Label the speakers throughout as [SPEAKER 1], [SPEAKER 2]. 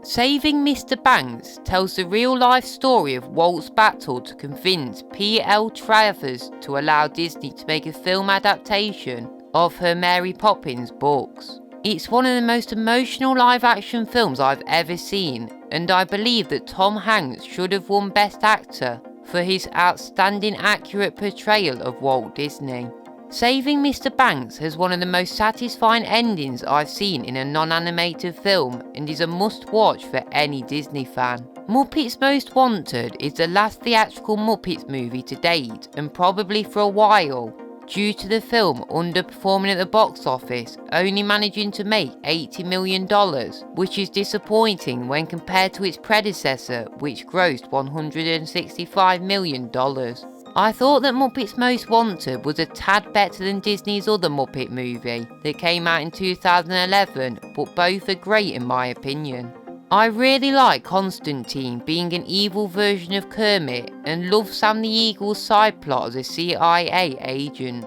[SPEAKER 1] Saving Mr. Banks tells the real-life story of Walt's battle to convince P.L. Travers to allow Disney to make a film adaptation of her Mary Poppins books. It's one of the most emotional live-action films I've ever seen, and I believe that Tom Hanks should have won Best Actor for his outstanding accurate portrayal of Walt Disney. Saving Mr. Banks has one of the most satisfying endings I've seen in a non-animated film and is a must-watch for any Disney fan. Muppets Most Wanted is the last theatrical Muppets movie to date, and probably for a while, due to the film underperforming at the box office, only managing to make $80 million, which is disappointing when compared to its predecessor, which grossed $165 million. I thought that Muppets Most Wanted was a tad better than Disney's other Muppet movie that came out in 2011, but both are great in my opinion. I really like Constantine being an evil version of Kermit and love Sam the Eagle's side plot as a CIA agent.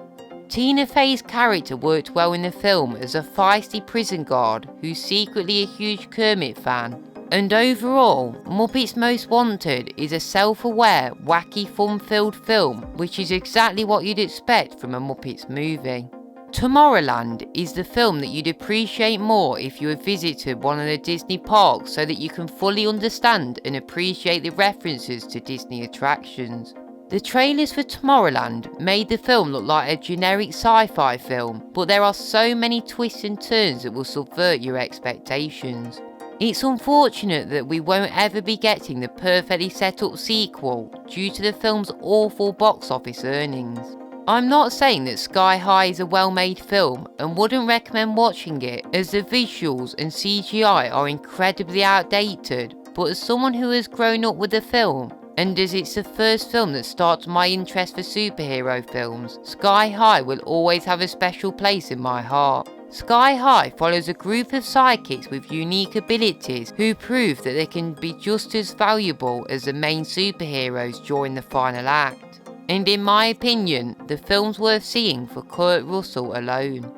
[SPEAKER 1] Tina Fey's character worked well in the film as a feisty prison guard who's secretly a huge Kermit fan. And overall, Muppets Most Wanted is a self-aware, wacky, fun-filled film, which is exactly what you'd expect from a Muppets movie. Tomorrowland is the film that you'd appreciate more if you had visited one of the Disney parks so that you can fully understand and appreciate the references to Disney attractions. The trailers for Tomorrowland made the film look like a generic sci-fi film, but there are so many twists and turns that will subvert your expectations. It's unfortunate that we won't ever be getting the perfectly set up sequel due to the film's awful box office earnings. I'm not saying that Sky High is a well-made film and wouldn't recommend watching it as the visuals and CGI are incredibly outdated, but as someone who has grown up with the film, and as it's the first film that starts my interest for superhero films, Sky High will always have a special place in my heart. Sky High follows a group of sidekicks with unique abilities who prove that they can be just as valuable as the main superheroes during the final act. And in my opinion, the film's worth seeing for Kurt Russell alone.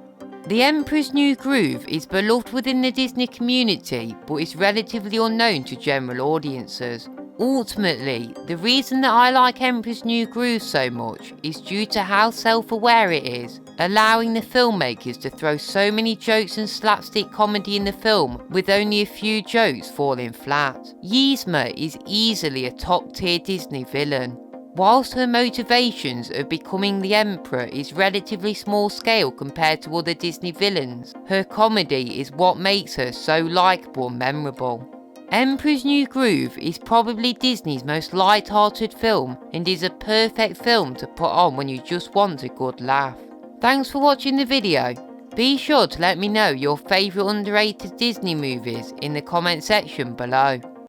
[SPEAKER 1] The Emperor's New Groove is beloved within the Disney community, but is relatively unknown to general audiences. Ultimately, the reason that I like Emperor's New Groove so much is due to how self-aware it is, allowing the filmmakers to throw so many jokes and slapstick comedy in the film with only a few jokes falling flat. Yzma is easily a top-tier Disney villain. Whilst her motivations of becoming the Emperor is relatively small scale compared to other Disney villains, her comedy is what makes her so likeable and memorable. Emperor's New Groove is probably Disney's most light-hearted film and is a perfect film to put on when you just want a good laugh. Thanks for watching the video. Be sure to let me know your favourite underrated Disney movies in the comment section below.